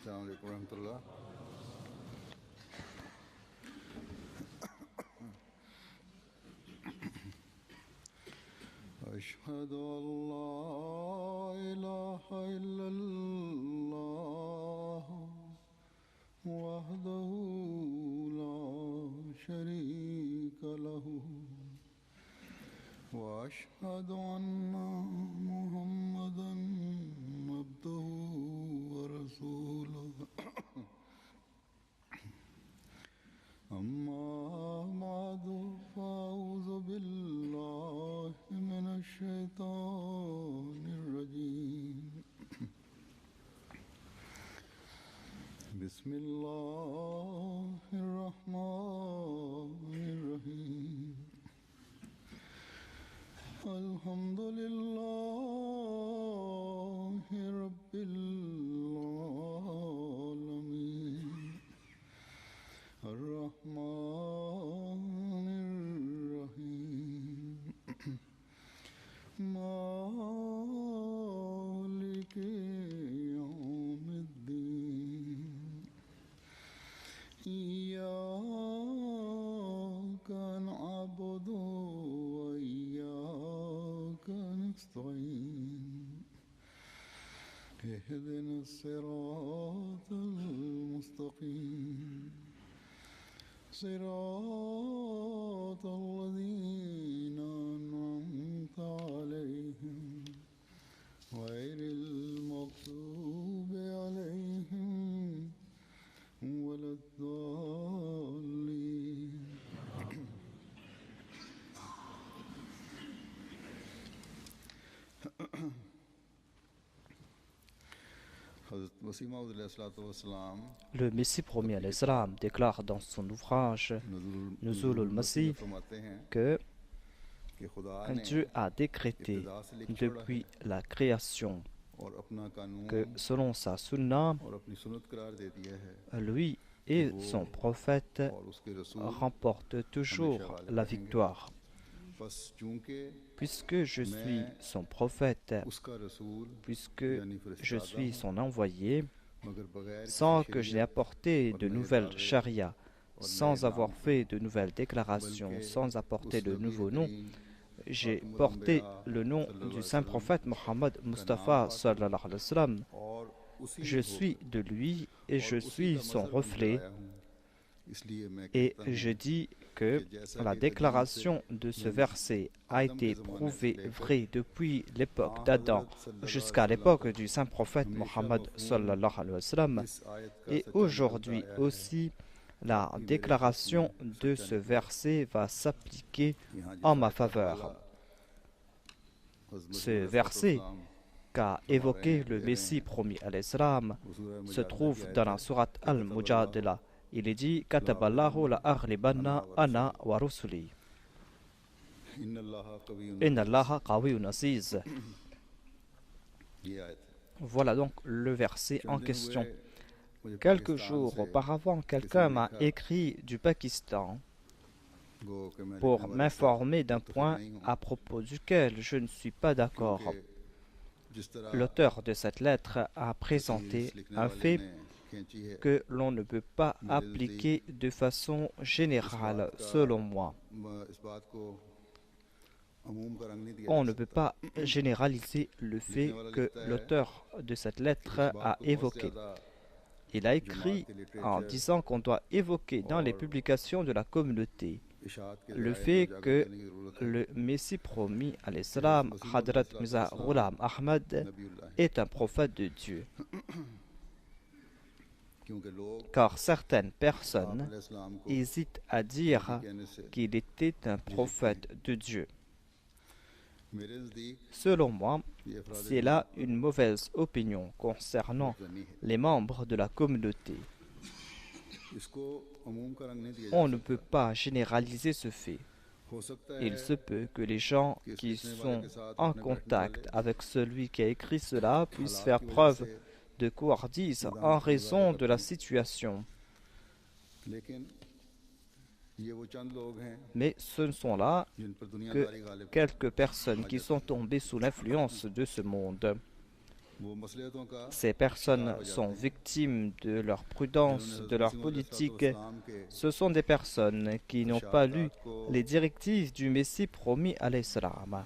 السلام عليكم ورحمة الله. أشهد أن لا إله إلا الله وحده لا شريك له وأشهد أن محمدا عبده ورسوله أما بعد فأعوذ بالله من الشيطان الرجيم بسم الله الرحمن الرحيم الحمد لله رب العالمين الرحمن الرحيم مالك يوم الدين إياك نعبد وإياك نستعين اهدنا الصراط المستقيم صراط الذين أنعمت عليهم غير المغضوب عليهم ولا الضالين. Le Messie promis à l'Islam déclare dans son ouvrage Nuzul al-Masih que Dieu a décrété depuis la création que selon sa sunna, lui et son prophète remportent toujours la victoire. Puisque je suis son prophète, puisque je suis son envoyé, sans que je n'ai apporté de nouvelles charia, sans avoir fait de nouvelles déclarations, sans apporter de nouveaux noms, j'ai porté le nom du saint prophète Mohammed Mustafa sallallahu alayhi wa sallam. Je suis de lui et je suis son reflet. Et je dis que la déclaration de ce verset a été prouvée vraie depuis l'époque d'Adam jusqu'à l'époque du saint prophète Mohammed sallallahu alayhi wa sallam. Et aujourd'hui aussi, la déclaration de ce verset va s'appliquer en ma faveur. Ce verset qu'a évoqué le Messie promis à l'Islam se trouve dans la sourate Al-Mujadila. Il est dit « Kataballahu la aghlibanna ana wa rusuli » Inna Allaha qawiyyun aziz. Voilà donc le verset en question. Quelques jours auparavant, quelqu'un m'a écrit du Pakistan pour m'informer d'un point à propos duquel je ne suis pas d'accord. L'auteur de cette lettre a présenté un fait que l'on ne peut pas appliquer de façon générale, selon moi. On ne peut pas généraliser le fait que l'auteur de cette lettre a évoqué. Il a écrit en disant qu'on doit évoquer dans les publications de la communauté le fait que le Messie promis à l'Islam, Hadrat Mirza Ghulam Ahmad, est un prophète de Dieu. Car certaines personnes hésitent à dire qu'il était un prophète de Dieu. Selon moi, c'est là une mauvaise opinion concernant les membres de la communauté. On ne peut pas généraliser ce fait. Il se peut que les gens qui sont en contact avec celui qui a écrit cela puissent faire preuve de couardise en raison de la situation. Mais ce ne sont là que quelques personnes qui sont tombées sous l'influence de ce monde. Ces personnes sont victimes de leur prudence, de leur politique. Ce sont des personnes qui n'ont pas lu les directives du Messie promis à l'Islam.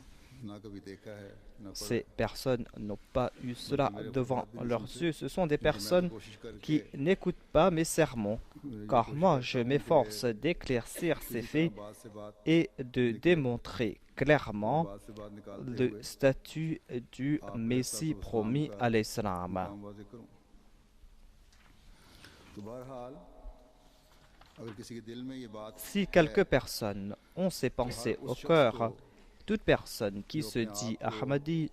Ces personnes n'ont pas eu cela devant leurs yeux. Ce sont des personnes qui n'écoutent pas mes sermons, car moi je m'efforce d'éclaircir ces faits et de démontrer clairement le statut du Messie promis à l'Islam. Si quelques personnes ont ces pensées au cœur, toute personne qui se dit Ahmadi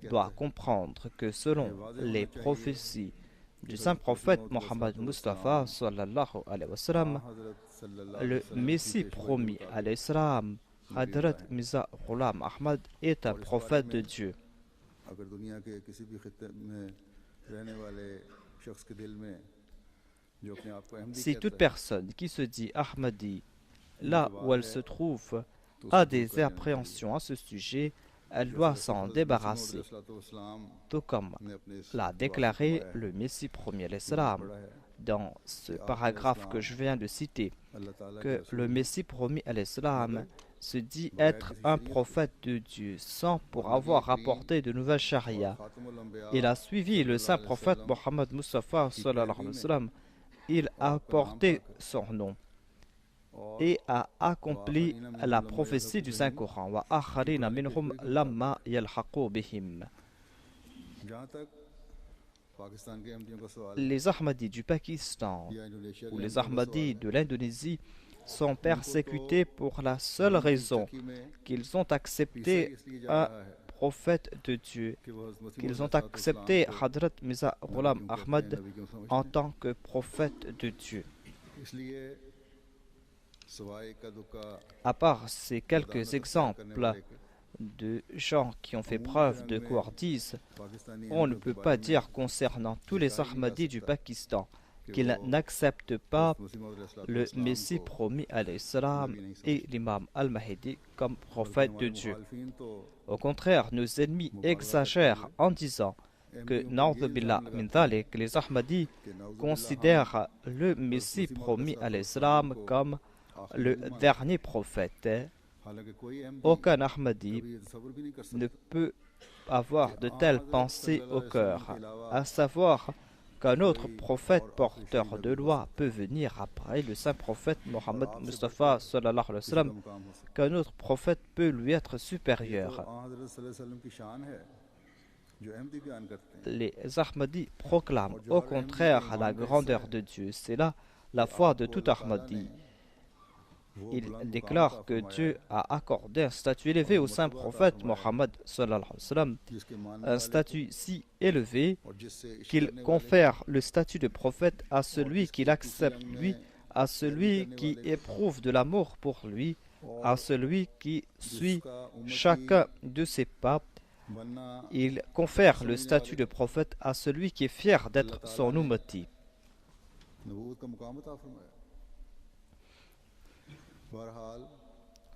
doit comprendre que selon les prophéties du saint prophète Mohammed Mustafa sallallahu alayhi wa sallam, le Messie promis à l'Islam, Hadrat Mirza Ghulam Ahmad, est un prophète de Dieu. Si toute personne qui se dit Ahmadi, là où elle se trouve, a des appréhensions à ce sujet, elle doit s'en débarrasser. Tout comme l'a déclaré le Messie premier l'Islam dans ce paragraphe que je viens de citer, que le Messie promis à l'Islam se dit être un prophète de Dieu sans pour avoir apporté de nouvelles charia. Il a suivi le saint prophète Mohammed Mustafa sallallahu alayhi wa sallam. Il a porté son nom et a accompli la prophétie du Saint-Coran. Wa akharina minhum lamma yalhaqu bihim. Les Ahmadis du Pakistan ou les Ahmadis de l'Indonésie sont persécutés pour la seule raison qu'ils ont accepté un prophète de Dieu, qu'ils ont accepté Hadrat Mirza Ghulam Ahmad en tant que prophète de Dieu. À part ces quelques exemples de gens qui ont fait preuve de couardise, on ne peut pas dire concernant tous les Ahmadis du Pakistan qu'ils n'acceptent pas le Messie promis à l'Islam et l'imam al-Mahdi comme prophète de Dieu. Au contraire, nos ennemis exagèrent en disant que les Ahmadis considèrent le Messie promis à l'Islam comme le dernier prophète. Aucun Ahmadi ne peut avoir de telles pensées au cœur, à savoir qu'un autre prophète porteur de loi peut venir après le saint prophète Mohammed Mustafa sallallahu alayhi wa sallam, qu'un autre prophète peut lui être supérieur. Les Ahmadis proclament au contraire la grandeur de Dieu. C'est là la foi de tout Ahmadi. Il déclare que Dieu a accordé un statut élevé au saint prophète Mohammed sallallahu alayhi wa sallam, un statut si élevé qu'il confère le statut de prophète à celui qui l'accepte lui, à celui qui éprouve de l'amour pour lui, à celui qui suit chacun de ses pas. Il confère le statut de prophète à celui qui est fier d'être son ummati.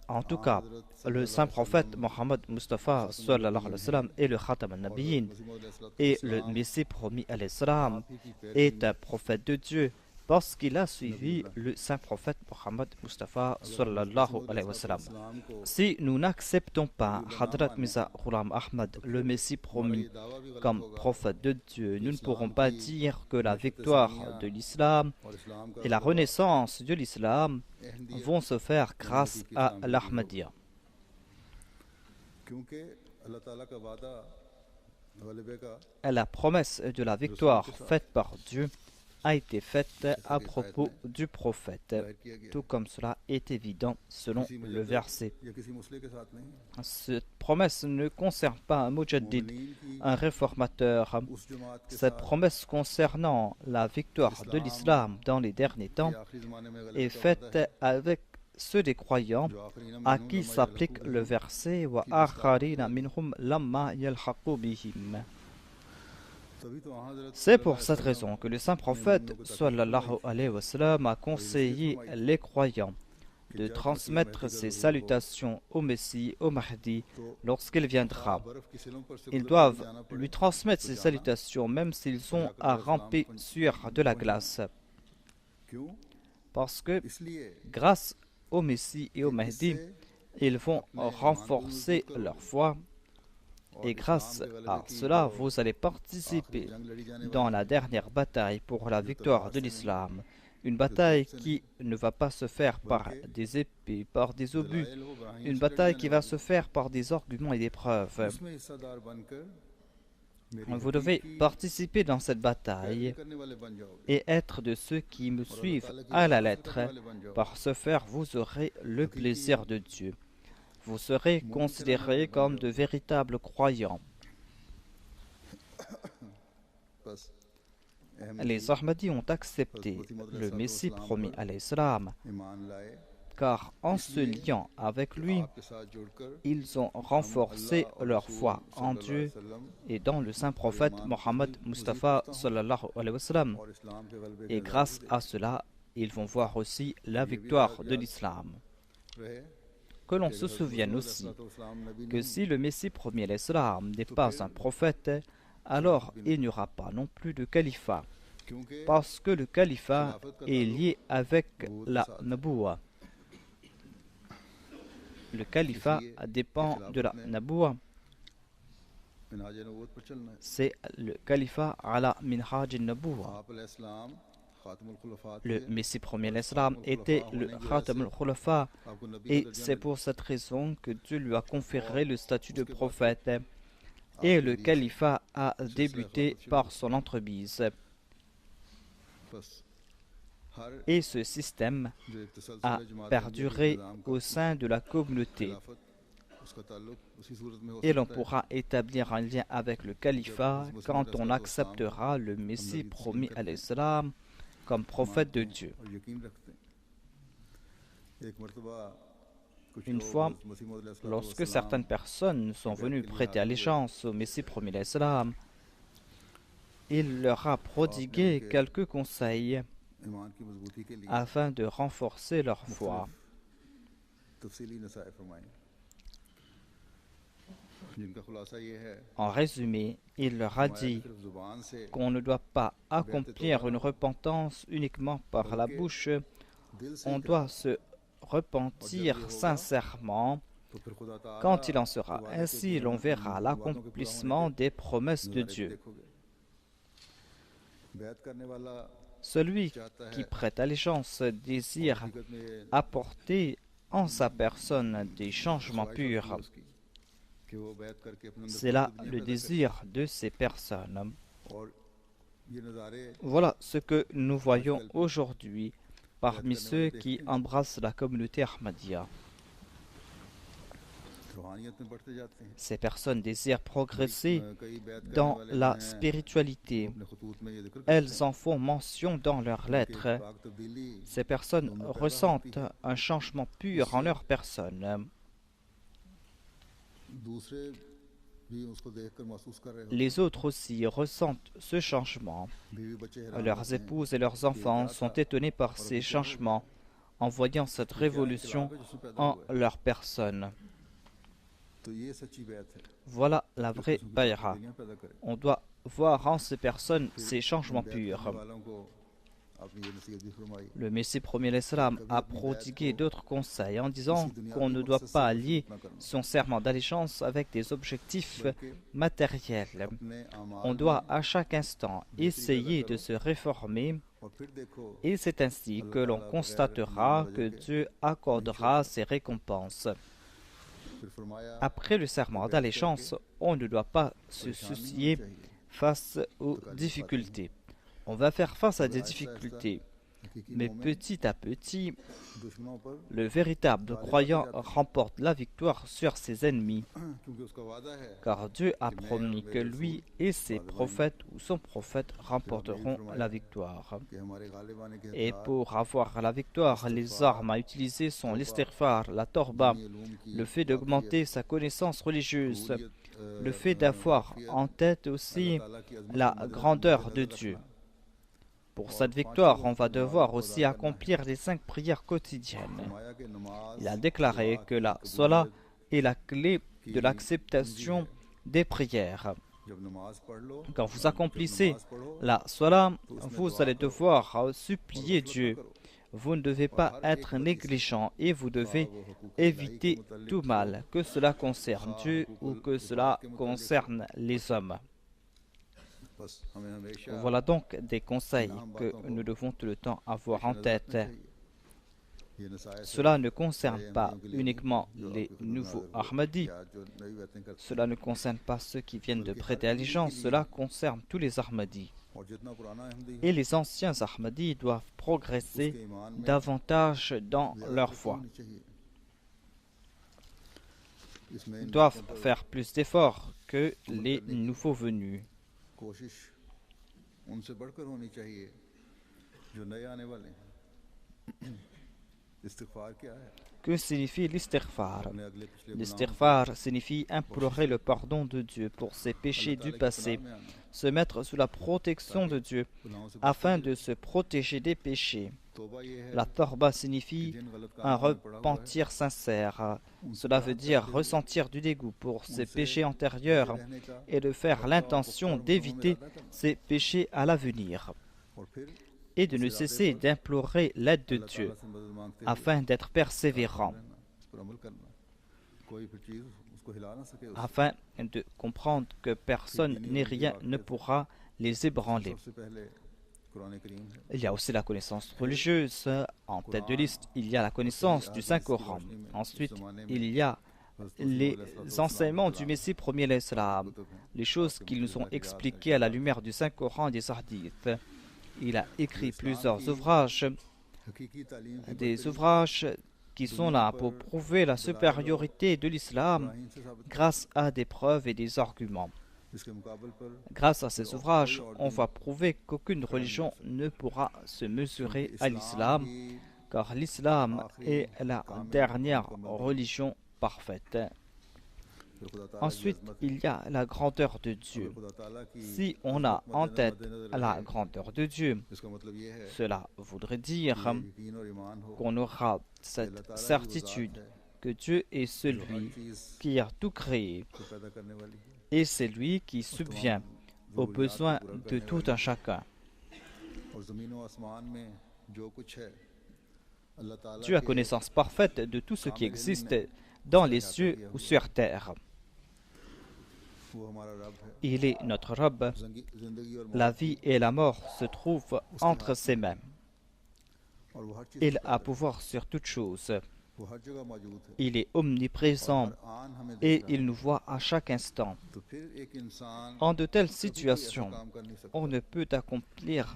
En tout cas, le saint prophète Mohammed Mustafa sallallahu alayhi wa sallam est le Khatam al-Nabiyyin et le Messie promis à l'Islam est un prophète de Dieu parce qu'il a suivi le saint prophète Mohammed Mustafa sallallahu alayhi wa sallam. Si nous n'acceptons pas Hadrat Mirza Ghulam Ahmad, le Messie promis, comme prophète de Dieu, nous ne pourrons pas dire que la victoire de l'islam et la renaissance de l'islam vont se faire grâce à l'Ahmadiyya. La promesse de la victoire faite par Dieu a été faite à propos du prophète, tout comme cela est évident selon le verset. Cette promesse ne concerne pas un mujaddid, un réformateur. Cette promesse concernant la victoire de l'islam dans les derniers temps est faite avec ceux des croyants à qui s'applique le verset wa akharina minhum lamma yalhaqu bihim. C'est pour cette raison que le saint prophète sallallahu alayhi wa sallam a conseillé les croyants de transmettre ses salutations au Messie, au Mahdi, lorsqu'il viendra. Ils doivent lui transmettre ses salutations même s'ils sont à ramper sur de la glace. Parce que grâce au Messie et au Mahdi, ils vont renforcer leur foi. Et grâce à cela, vous allez participer dans la dernière bataille pour la victoire de l'islam. Une bataille qui ne va pas se faire par des épées, par des obus. Une bataille qui va se faire par des arguments et des preuves. Vous devez participer dans cette bataille et être de ceux qui me suivent à la lettre. Par ce faire, vous aurez le plaisir de Dieu. Vous serez considérés comme de véritables croyants. Les Ahmadis ont accepté le Messie promis à l'Islam, car en se liant avec lui, ils ont renforcé leur foi en Dieu et dans le saint prophète Mohammed Mustafa sallallahu alayhi wa sallam. Et grâce à cela, ils vont voir aussi la victoire de l'islam. Que l'on se souvienne aussi que si le Messie promis à l'Islam n'est pas un prophète, alors il n'y aura pas non plus de califat, parce que le califat est lié avec la Naboua. Le califat dépend de la Naboua. C'est le califat ala minhaj al-Naboua. Le Messie premier l'Islam était le Khatam al-Khulafa et c'est pour cette raison que Dieu lui a conféré le statut de prophète et le califat a débuté par son entremise. Et ce système a perduré au sein de la communauté. Et l'on pourra établir un lien avec le califat quand on acceptera le Messie promis à l'Islam comme prophète de Dieu. Une fois, lorsque certaines personnes sont venues prêter allégeance au Messie promis à l'Islam, il leur a prodigué quelques conseils afin de renforcer leur foi. En résumé, il leur a dit qu'on ne doit pas accomplir une repentance uniquement par la bouche, on doit se repentir sincèrement quand il en sera. Ainsi, l'on verra l'accomplissement des promesses de Dieu. Celui qui prête allégeance désire apporter en sa personne des changements purs. C'est là le désir de ces personnes. Voilà ce que nous voyons aujourd'hui parmi ceux qui embrassent la communauté Ahmadiyya. Ces personnes désirent progresser dans la spiritualité. Elles en font mention dans leurs lettres. Ces personnes ressentent un changement pur en leur personne. Les autres aussi ressentent ce changement. Leurs épouses et leurs enfants sont étonnés par ces changements en voyant cette révolution en leur personne. Voilà la vraie bayra. On doit voir en ces personnes ces changements purs. Le Messie premier l'Islam a prodigué d'autres conseils en disant qu'on ne doit pas lier son serment d'allégeance avec des objectifs matériels. On doit à chaque instant essayer de se réformer et c'est ainsi que l'on constatera que Dieu accordera ses récompenses. Après le serment d'allégeance, on ne doit pas se soucier face aux difficultés. On va faire face à des difficultés, mais petit à petit, le véritable croyant remporte la victoire sur ses ennemis, car Dieu a promis que lui et ses prophètes ou son prophète remporteront la victoire. Et pour avoir la victoire, les armes à utiliser sont l'istighfar, la torba, le fait d'augmenter sa connaissance religieuse, le fait d'avoir en tête aussi la grandeur de Dieu. Pour cette victoire, on va devoir aussi accomplir les 5 prières quotidiennes. Il a déclaré que la salat est la clé de l'acceptation des prières. Quand vous accomplissez la salat, vous allez devoir supplier Dieu. Vous ne devez pas être négligent et vous devez éviter tout mal, que cela concerne Dieu ou que cela concerne les hommes. Voilà donc des conseils que nous devons tout le temps avoir en tête. Cela ne concerne pas uniquement les nouveaux Ahmadis, cela ne concerne pas ceux qui viennent de prêter allégeance, cela concerne tous les Ahmadis. Et les anciens Ahmadis doivent progresser davantage dans leur foi. Ils doivent faire plus d'efforts que les nouveaux venus. Que signifie l'istighfar? L'istighfar signifie implorer le pardon de Dieu pour ses péchés du passé, se mettre sous la protection de Dieu afin de se protéger des péchés. La tawba signifie un repentir sincère. Cela veut dire ressentir du dégoût pour ses péchés antérieurs et de faire l'intention d'éviter ces péchés à l'avenir, et de ne cesser d'implorer l'aide de Dieu afin d'être persévérant, afin de comprendre que personne ni rien ne pourra les ébranler. Il y a aussi la connaissance religieuse. En tête de liste, il y a la connaissance du Saint-Coran. Ensuite, il y a les enseignements du Messie premier l'Islam, les choses qu'ils nous ont expliquées à la lumière du Saint-Coran et des hadiths. Il a écrit plusieurs ouvrages, des ouvrages qui sont là pour prouver la supériorité de l'islam grâce à des preuves et des arguments. Grâce à ces ouvrages, on va prouver qu'aucune religion ne pourra se mesurer à l'islam, car l'islam est la dernière religion parfaite. Ensuite, il y a la grandeur de Dieu. Si on a en tête la grandeur de Dieu, cela voudrait dire qu'on aura cette certitude que Dieu est celui qui a tout créé et c'est lui qui subvient aux besoins de tout un chacun. Dieu a connaissance parfaite de tout ce qui existe dans les cieux ou sur terre. Il est notre Rabb. La vie et la mort se trouvent entre ses mains. Il a pouvoir sur toutes choses. Il est omniprésent et il nous voit à chaque instant. En de telles situations, on ne peut accomplir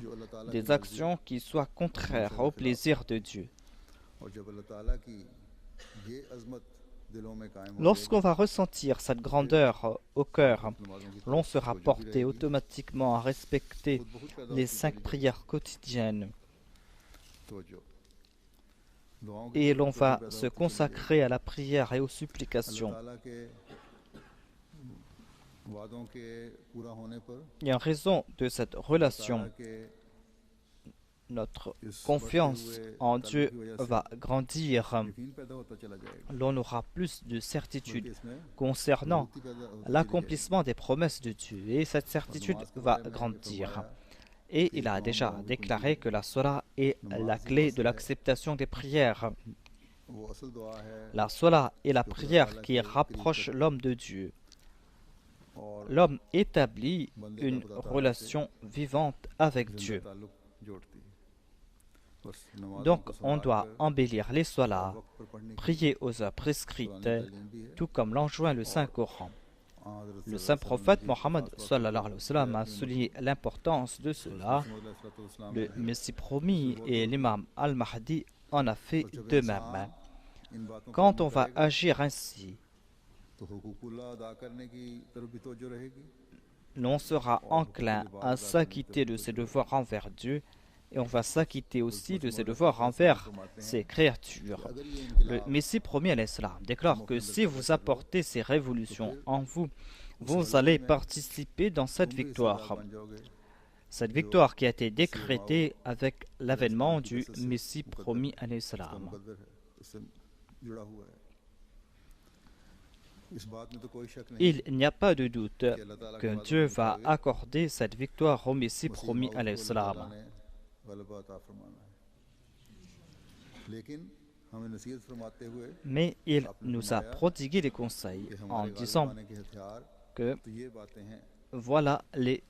des actions qui soient contraires au plaisir de Dieu. Lorsqu'on va ressentir cette grandeur au cœur, l'on sera porté automatiquement à respecter les 5 prières quotidiennes. Et l'on va se consacrer à la prière et aux supplications. Et en raison de cette relation, notre confiance en Dieu va grandir. L'on aura plus de certitude concernant l'accomplissement des promesses de Dieu et cette certitude va grandir. Et il a déjà déclaré que la salat est la clé de l'acceptation des prières. La salat est la prière qui rapproche l'homme de Dieu. L'homme établit une relation vivante avec Dieu. Donc, on doit embellir les salats, prier aux heures prescrites, tout comme l'enjoint le Saint-Coran. Le saint prophète Mohammed sallallahu alayhi wa sallam a souligné l'importance de cela. Le Messie promis et l'imam Al-Mahdi en a fait de même. Quand on va agir ainsi, l'on sera enclin à s'acquitter de ses devoirs envers Dieu et on va s'acquitter aussi de ses devoirs envers ses créatures. Le Messie promis à l'Islam déclare que si vous apportez ces révolutions en vous, vous allez participer dans cette victoire. Cette victoire qui a été décrétée avec l'avènement du Messie promis à l'Islam. Il n'y a pas de doute que Dieu va accorder cette victoire au Messie promis à l'Islam. Mais il nous a prodigué des conseils en disant que voilà les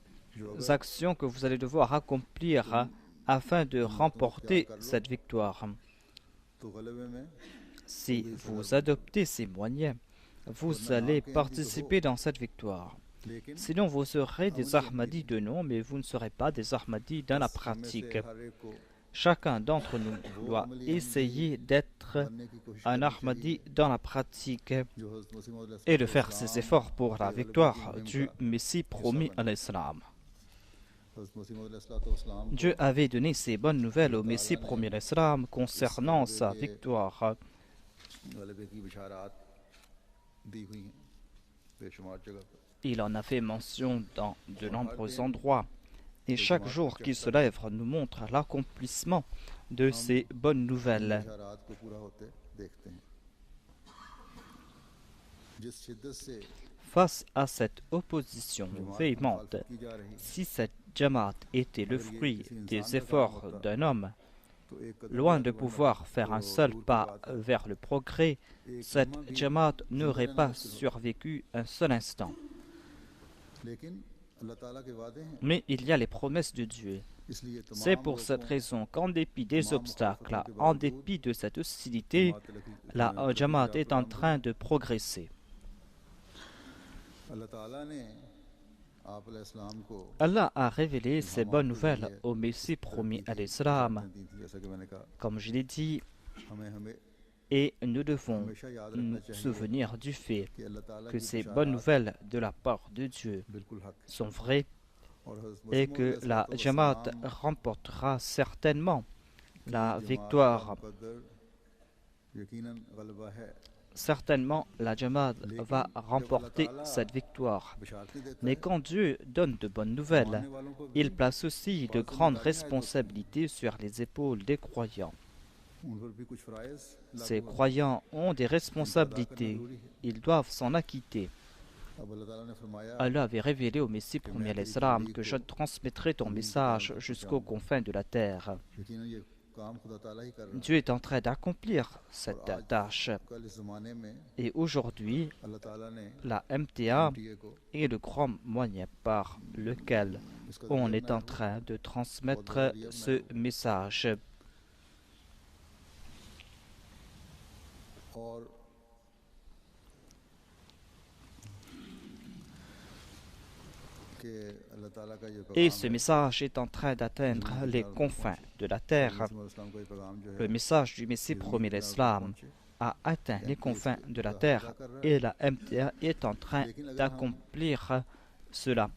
actions que vous allez devoir accomplir afin de remporter cette victoire. Si vous adoptez ces moyens, vous allez participer dans cette victoire. Sinon, vous serez des Ahmadis de nom, mais vous ne serez pas des Ahmadis dans la pratique. Chacun d'entre nous doit essayer d'être un Ahmadi dans la pratique et de faire ses efforts pour la victoire du Messie promis à l'Islam. Dieu avait donné ces bonnes nouvelles au Messie promis à l'Islam concernant sa victoire. Il en a fait mention dans de nombreux endroits. Et chaque jour qui se lève nous montre l'accomplissement de ces bonnes nouvelles. Face à cette opposition véhémente, si cette Jamaat était le fruit des efforts d'un homme, loin de pouvoir faire un seul pas vers le progrès, cette Jamaat n'aurait pas survécu un seul instant. Mais il y a les promesses de Dieu. C'est pour cette raison qu'en dépit des obstacles, en dépit de cette hostilité, la Jamaat est en train de progresser. Allah a révélé ces bonnes nouvelles au Messie promis à l'Islam, comme je l'ai dit, et nous devons nous souvenir du fait que ces bonnes nouvelles de la part de Dieu sont vraies et que la Jamaat remportera certainement la victoire. Certainement, la Jamaat va remporter cette victoire. Mais quand Dieu donne de bonnes nouvelles, il place aussi de grandes responsabilités sur les épaules des croyants. Ces croyants ont des responsabilités, ils doivent s'en acquitter. Allah avait révélé au Messie promis à l'Islam que je transmettrai ton message jusqu'aux confins de la terre. Dieu est en train d'accomplir cette tâche. Et aujourd'hui, la MTA est le grand moyen par lequel on est en train de transmettre ce message. Et ce message est en train d'atteindre les confins de la terre. Le message du Messie promis à l'Islam a atteint les confins de la terre et la MTA est en train d'accomplir cela.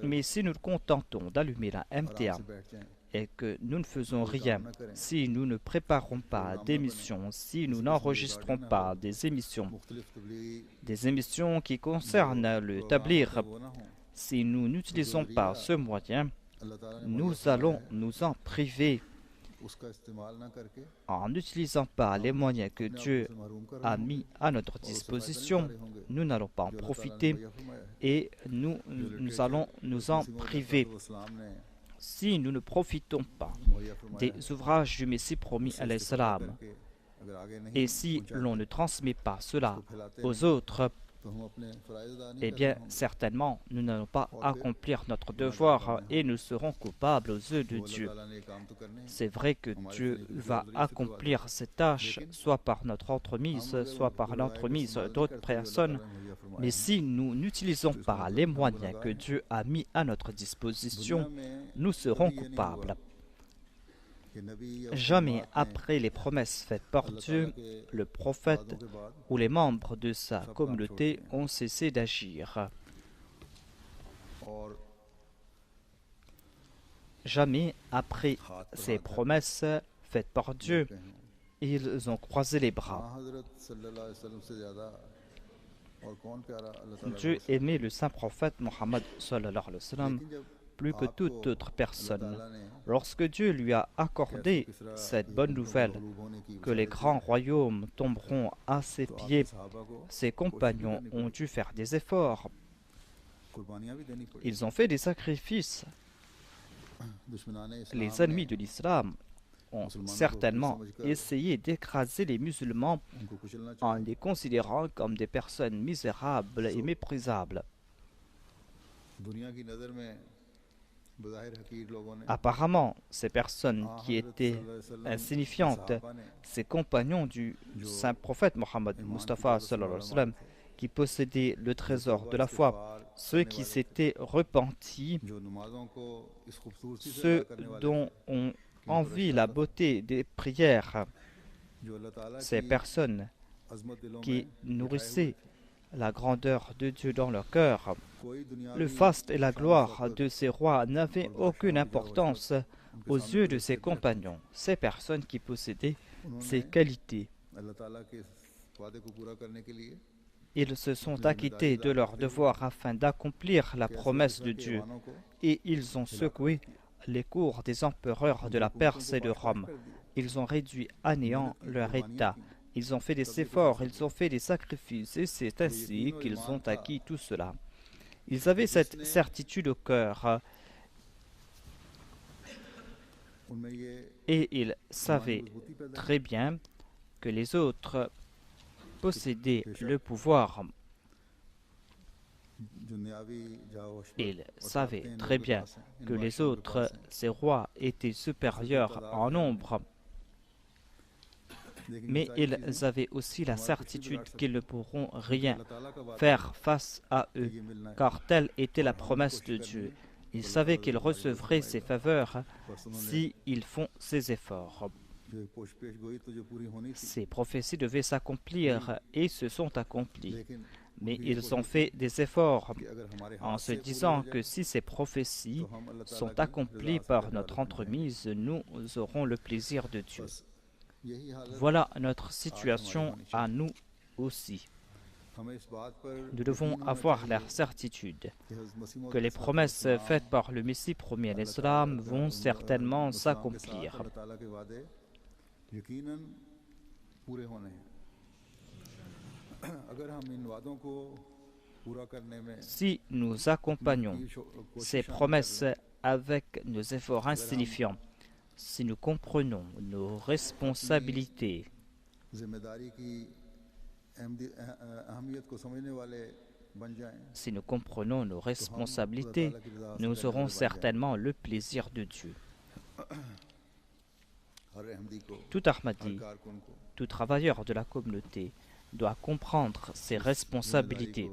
Mais si nous nous contentons d'allumer la MTA et que nous ne faisons rien, si nous ne préparons pas d'émissions, si nous n'enregistrons pas des émissions qui concernent le tablir, si nous n'utilisons pas ce moyen, nous allons nous en priver. En n'utilisant pas les moyens que Dieu a mis à notre disposition, nous n'allons pas en profiter et nous allons nous en priver. Si nous ne profitons pas des ouvrages du Messie promis à l'Islam, et si l'on ne transmet pas cela aux autres, eh bien, certainement, nous n'allons pas accomplir notre devoir et nous serons coupables aux yeux de Dieu. C'est vrai que Dieu va accomplir cette tâche, soit par notre entremise, soit par l'entremise d'autres personnes, mais si nous n'utilisons pas les moyens que Dieu a mis à notre disposition, nous serons coupables. Jamais après les promesses faites par Dieu, le prophète ou les membres de sa communauté ont cessé d'agir. Jamais après ces promesses faites par Dieu, ils ont croisé les bras. Dieu aimait le saint prophète Mohammed sallallahu alayhi wa sallam, plus que toute autre personne. Lorsque Dieu lui a accordé cette bonne nouvelle, que les grands royaumes tomberont à ses pieds, ses compagnons ont dû faire des efforts. Ils ont fait des sacrifices. Les ennemis de l'islam ont certainement essayé d'écraser les musulmans en les considérant comme des personnes misérables et méprisables. Apparemment, ces personnes qui étaient insignifiantes, ces compagnons du saint prophète Mohammed Mustafa sallallahu alayhi wa sallam, qui possédaient le trésor de la foi, ceux qui s'étaient repentis, ceux dont on envie la beauté des prières, ces personnes qui nourrissaient la grandeur de Dieu dans leur cœur. Le faste et la gloire de ces rois n'avaient aucune importance aux yeux de ses compagnons, ces personnes qui possédaient ces qualités. Ils se sont acquittés de leur devoir afin d'accomplir la promesse de Dieu et ils ont secoué les cours des empereurs de la Perse et de Rome. Ils ont réduit à néant leur état. Ils ont fait des efforts, ils ont fait des sacrifices et c'est ainsi qu'ils ont acquis tout cela. Ils avaient cette certitude au cœur et ils savaient très bien que les autres possédaient le pouvoir. Ils savaient très bien que les autres, ces rois, étaient supérieurs en nombre. Mais ils avaient aussi la certitude qu'ils ne pourront rien faire face à eux, car telle était la promesse de Dieu. Ils savaient qu'ils recevraient ses faveurs s'ils font ces efforts. Ces prophéties devaient s'accomplir et se sont accomplies. Mais ils ont fait des efforts en se disant que si ces prophéties sont accomplies par notre entremise, nous aurons le plaisir de Dieu. Voilà notre situation à nous aussi. Nous devons avoir la certitude que les promesses faites par le Messie premier l'Islam vont certainement s'accomplir. Si nous accompagnons ces promesses avec nos efforts insignifiants, si nous comprenons nos responsabilités, nous aurons certainement le plaisir de Dieu. Tout Ahmadi, tout travailleur de la communauté doit comprendre ses responsabilités.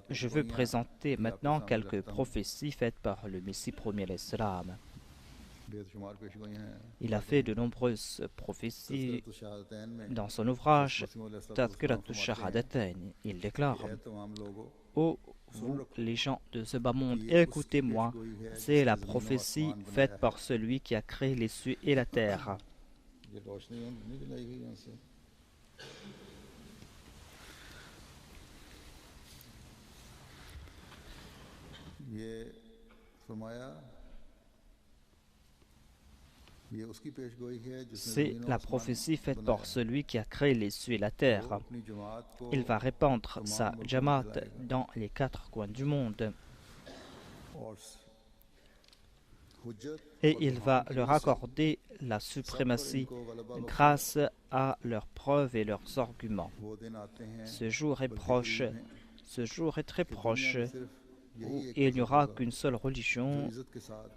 Je veux présenter maintenant quelques prophéties faites par le Messie premier l'Islam. Il a fait de nombreuses prophéties dans son ouvrage Tadhkiratul Shahadatain. Il déclare: ô vous, les gens de ce bas monde, écoutez-moi, c'est la prophétie faite par celui qui a créé les cieux et la terre. C'est la prophétie faite par celui qui a créé les cieux et la terre. Il va répandre sa Jamaat dans les 4 coins du monde. Et il va leur accorder la suprématie grâce à leurs preuves et leurs arguments. Ce jour est proche, ce jour est très proche, où il n'y aura qu'une seule religion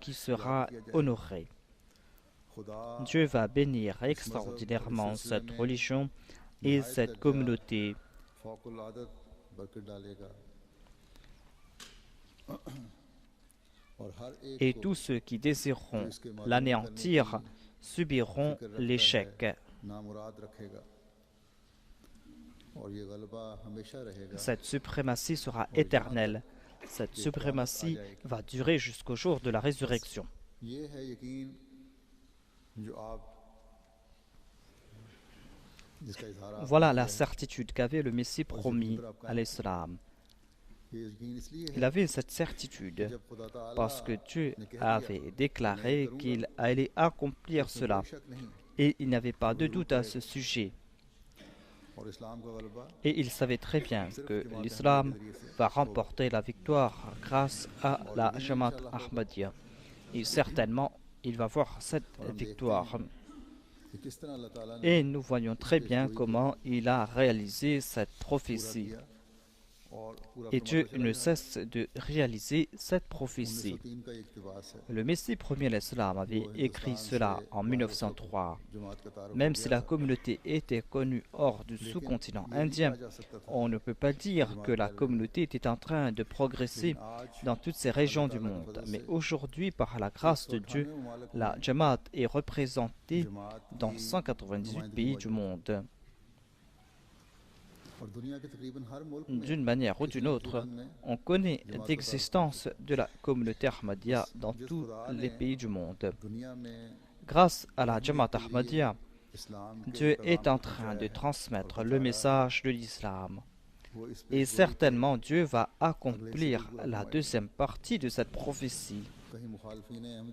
qui sera honorée. Dieu va bénir extraordinairement cette religion et cette communauté. Et tous ceux qui désireront l'anéantir subiront l'échec. Cette suprématie sera éternelle. Cette suprématie va durer jusqu'au jour de la résurrection. Voilà la certitude qu'avait le Messie promis à l'Islam. Il avait cette certitude parce que Dieu avait déclaré qu'il allait accomplir cela et il n'y avait pas de doute à ce sujet. Et il savait très bien que l'islam va remporter la victoire grâce à la Jamaat Ahmadiyya. Et certainement, il va voir cette victoire. Et nous voyons très bien comment il a réalisé cette prophétie. Et Dieu ne cesse de réaliser cette prophétie. Le Messie premier l'Islam avait écrit cela en 1903. Même si la communauté était connue hors du sous-continent indien, on ne peut pas dire que la communauté était en train de progresser dans toutes ces régions du monde. Mais aujourd'hui, par la grâce de Dieu, la Jamaat est représentée dans 198 pays du monde. D'une manière ou d'une autre, on connaît l'existence de la communauté Ahmadiyya dans tous les pays du monde. Grâce à la Jamaat Ahmadiyya, Dieu est en train de transmettre le message de l'islam. Et certainement Dieu va accomplir la deuxième partie de cette prophétie.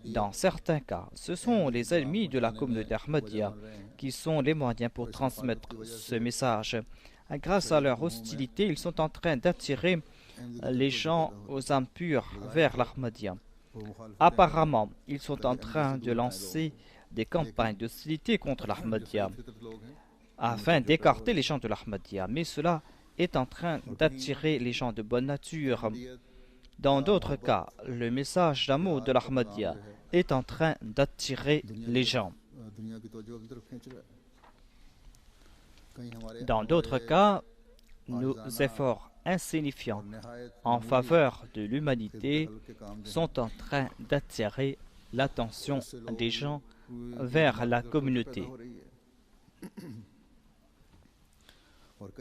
Dans certains cas, ce sont les ennemis de la communauté Ahmadiyya qui sont les moyens pour transmettre ce message. Grâce à leur hostilité, ils sont en train d'attirer les gens aux âmes pures vers l'Ahmadiyya. Apparemment, ils sont en train de lancer des campagnes d'hostilité contre l'Ahmadiyya afin d'écarter les gens de l'Ahmadiyya. Mais cela est en train d'attirer les gens de bonne nature. Dans d'autres cas, le message d'amour de l'Ahmadiyya est en train d'attirer les gens. Dans d'autres cas, nos efforts insignifiants en faveur de l'humanité sont en train d'attirer l'attention des gens vers la communauté.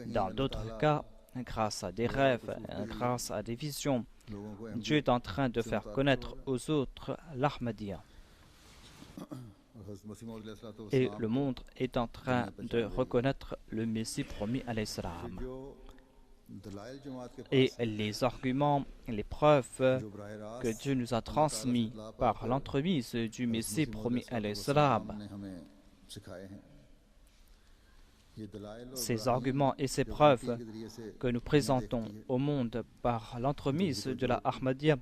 Dans d'autres cas, grâce à des rêves, grâce à des visions, Dieu est en train de faire connaître aux autres l'Ahmadiyya. Et le monde est en train de reconnaître le Messie promis à l'Islam. Et les arguments, les preuves que Dieu nous a transmis par l'entremise du Messie promis à l'Islam, ces arguments et ces preuves que nous présentons au monde par l'entremise de la Ahmadiyya,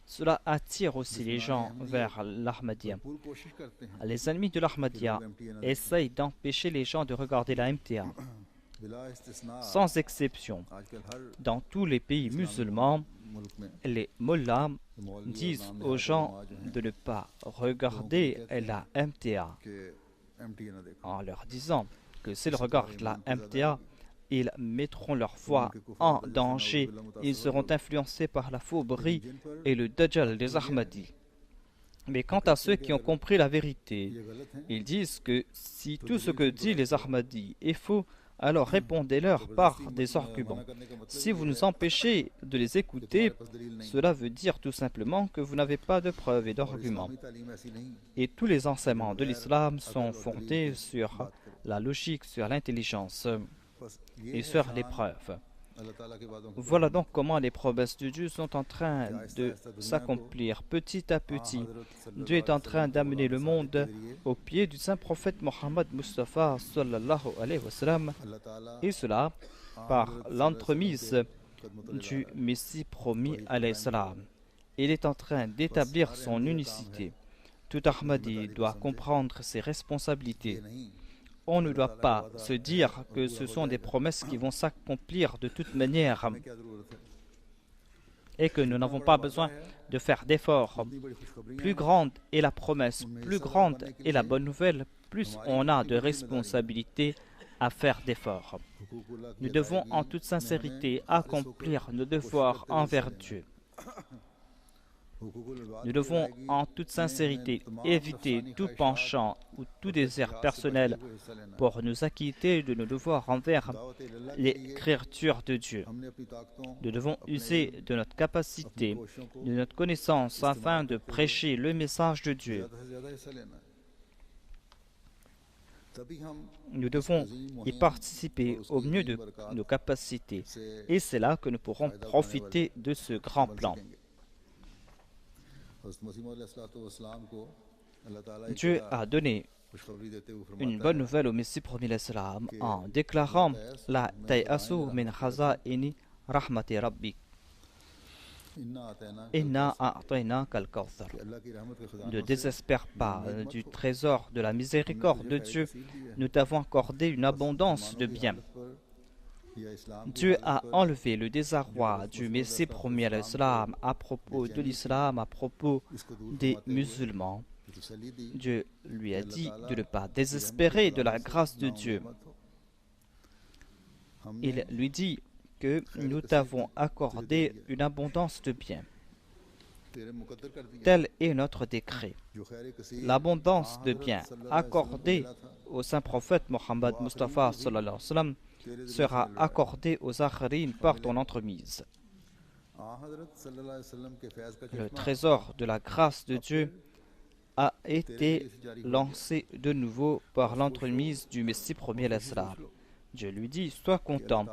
cela attire aussi les gens vers l'Ahmadiyya. Les ennemis de l'Ahmadiyya essayent d'empêcher les gens de regarder la MTA. Sans exception, dans tous les pays musulmans, les mullahs disent aux gens de ne pas regarder la MTA en leur disant que s'ils regardent la MTA, ils mettront leur foi en danger. Ils seront influencés par la fourberie et le dajjal des Ahmadis. Mais quant à ceux qui ont compris la vérité, ils disent que si tout ce que disent les Ahmadis est faux, alors répondez-leur par des arguments. Si vous nous empêchez de les écouter, cela veut dire tout simplement que vous n'avez pas de preuves et d'arguments. Et tous les enseignements de l'islam sont fondés sur la logique, sur l'intelligence et sur les preuves. Voilà donc comment les promesses de Dieu sont en train de s'accomplir petit à petit. Dieu est en train d'amener le monde au pied du saint prophète Mohammed Mustafa sallallahu alayhi wa sallam, et cela par l'entremise du Messie promis alayhi salam. Il est en train d'établir son unicité. Tout Ahmadi doit comprendre ses responsabilités. On ne doit pas se dire que ce sont des promesses qui vont s'accomplir de toute manière et que nous n'avons pas besoin de faire d'efforts. Plus grande est la promesse, plus grande est la bonne nouvelle, plus on a de responsabilités à faire d'efforts. Nous devons en toute sincérité accomplir nos devoirs envers Dieu. Nous devons en toute sincérité éviter tout penchant ou tout désir personnel pour nous acquitter de nos devoirs envers les créatures de Dieu. Nous devons user de notre capacité, de notre connaissance afin de prêcher le message de Dieu. Nous devons y participer au mieux de nos capacités. Et c'est là que nous pourrons profiter de ce grand plan. Dieu a donné une bonne nouvelle au Messie premier l'Islam en déclarant la ta'asu min khaza'ini rahmati rabbik. Inna a'tainaka al-kawthar. Ne désespère pas du trésor de la miséricorde de Dieu. Nous t'avons accordé une abondance de biens. Dieu a enlevé le désarroi du Messie premier l'Islam à propos de l'Islam, à propos des musulmans. Dieu lui a dit de ne pas désespérer de la grâce de Dieu. Il lui dit que nous t'avons accordé une abondance de biens. Tel est notre décret. L'abondance de biens accordée au saint prophète Mohammed Mustafa sallallahu alayhi wa sallam sera accordée aux Akharines par ton entremise. Le trésor de la grâce de Dieu a été lancé de nouveau par l'entremise du Messie premier l'Islam. Dieu lui dit, sois content,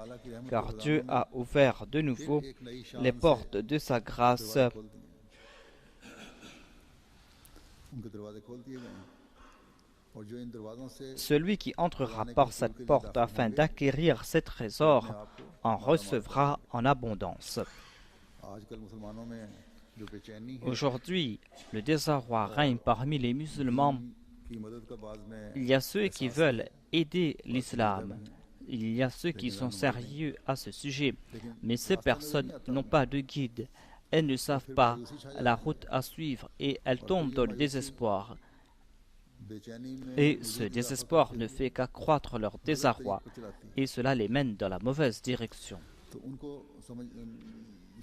car Dieu a ouvert de nouveau les portes de sa grâce. Celui qui entrera par cette porte afin d'acquérir ces trésors en recevra en abondance. Aujourd'hui, le désarroi règne parmi les musulmans. Il y a ceux qui veulent aider l'islam. Il y a ceux qui sont sérieux à ce sujet. Mais ces personnes n'ont pas de guide. Elles ne savent pas la route à suivre et elles tombent dans le désespoir. Et ce désespoir ne fait qu'accroître leur désarroi. Et cela les mène dans la mauvaise direction.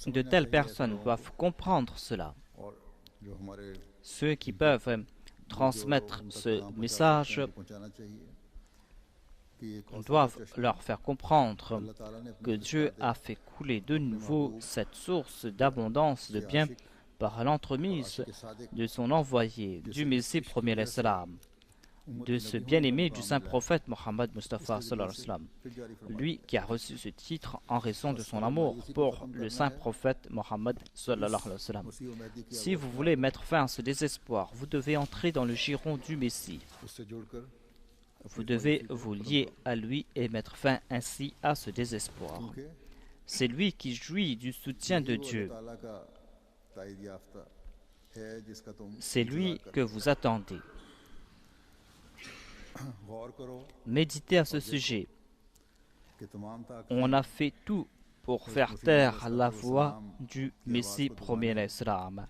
De telles personnes doivent comprendre cela. Ceux qui peuvent transmettre ce message doivent leur faire comprendre que Dieu a fait couler de nouveau cette source d'abondance de biens par l'entremise de son envoyé, du Messie premier l'Islam, de ce bien-aimé du saint prophète Mohammed Mustafa sallallahu alayhi wa sallam, lui qui a reçu ce titre en raison de son amour pour le saint prophète Mohammed sallallahu alayhi wa sallam. Si vous voulez mettre fin à ce désespoir, vous devez entrer dans le giron du Messie. Vous devez vous lier à lui et mettre fin ainsi à ce désespoir. C'est lui qui jouit du soutien de Dieu. C'est lui que vous attendez. Méditez à ce sujet. On a fait tout pour faire taire la voix du Messie premier l'Islam.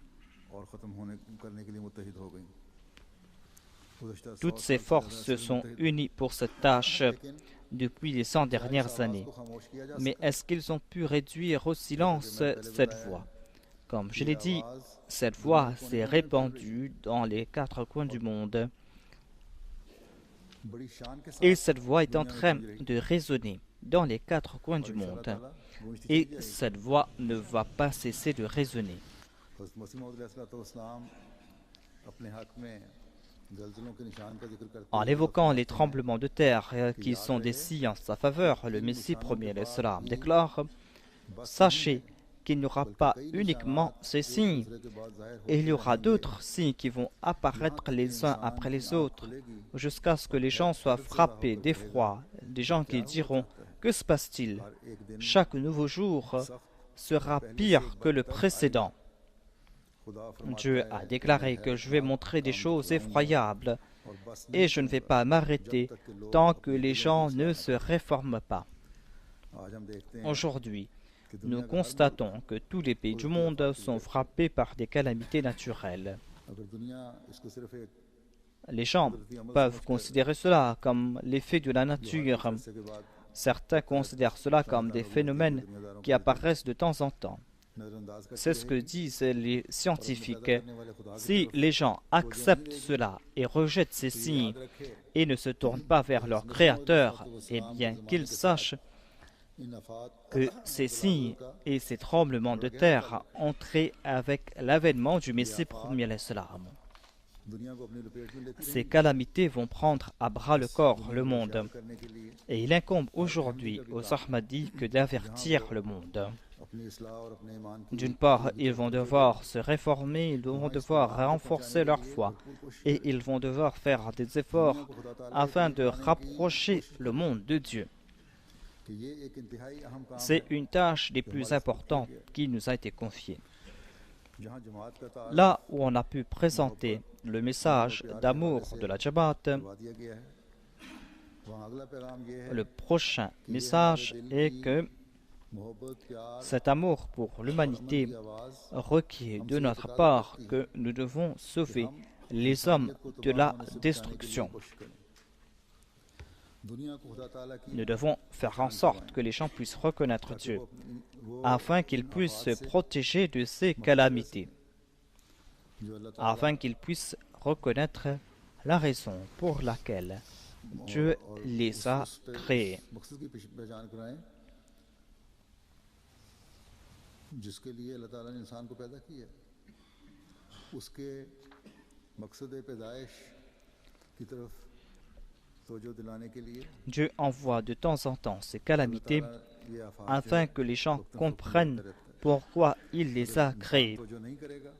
Toutes ces forces se sont unies pour cette tâche depuis les 100 dernières années. Mais est-ce qu'ils ont pu réduire au silence cette voix? Comme je l'ai dit, cette voix s'est répandue dans les 4 coins du monde. Et cette voix est en train de résonner dans les 4 coins du monde. Et cette voix ne va pas cesser de résonner. En évoquant les tremblements de terre qui sont des signes en sa faveur, le Messie premier l'Islam déclare « Sachez qu'il n'y aura pas uniquement ces signes, et il y aura d'autres signes qui vont apparaître les uns après les autres, jusqu'à ce que les gens soient frappés d'effroi, des gens qui diront « Que se passe-t-il » Chaque nouveau jour sera pire que le précédent. Dieu a déclaré que je vais montrer des choses effroyables et je ne vais pas m'arrêter tant que les gens ne se réforment pas. Aujourd'hui, nous constatons que tous les pays du monde sont frappés par des calamités naturelles. Les gens peuvent considérer cela comme l'effet de la nature. Certains considèrent cela comme des phénomènes qui apparaissent de temps en temps. C'est ce que disent les scientifiques. Si les gens acceptent cela et rejettent ces signes et ne se tournent pas vers leur Créateur, eh bien qu'ils sachent que ces signes et ces tremblements de terre ont trait avec l'avènement du Messie premier l'Islam. Ces calamités vont prendre à bras le corps le monde. Et il incombe aujourd'hui aux Ahmadis que d'avertir le monde. D'une part, ils vont devoir se réformer, ils vont devoir renforcer leur foi et ils vont devoir faire des efforts afin de rapprocher le monde de Dieu. C'est une tâche des plus importantes qui nous a été confiée. Là où on a pu présenter le message d'amour de la Jamaat, le prochain message est que cet amour pour l'humanité requiert de notre part que nous devons sauver les hommes de la destruction. Nous devons faire en sorte que les gens puissent reconnaître Dieu, afin qu'ils puissent se protéger de ces calamités, afin qu'ils puissent reconnaître la raison pour laquelle Dieu les a créés. Dieu envoie de temps en temps ces calamités afin que les gens comprennent pourquoi il les a créés.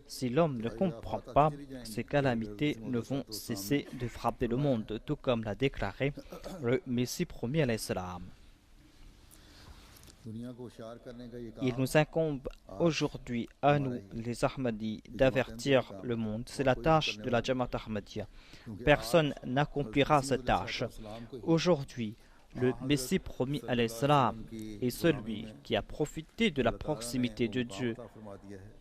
Si l'homme ne comprend pas, ces calamités ne vont cesser de frapper le monde, tout comme l'a déclaré le Messie promis à l'Islam. Il nous incombe aujourd'hui à nous, les Ahmadis, d'avertir le monde. C'est la tâche de la Jamaat Ahmadiyya. Personne n'accomplira cette tâche. Aujourd'hui, le Messie promis à l'Islam est celui qui a profité de la proximité de Dieu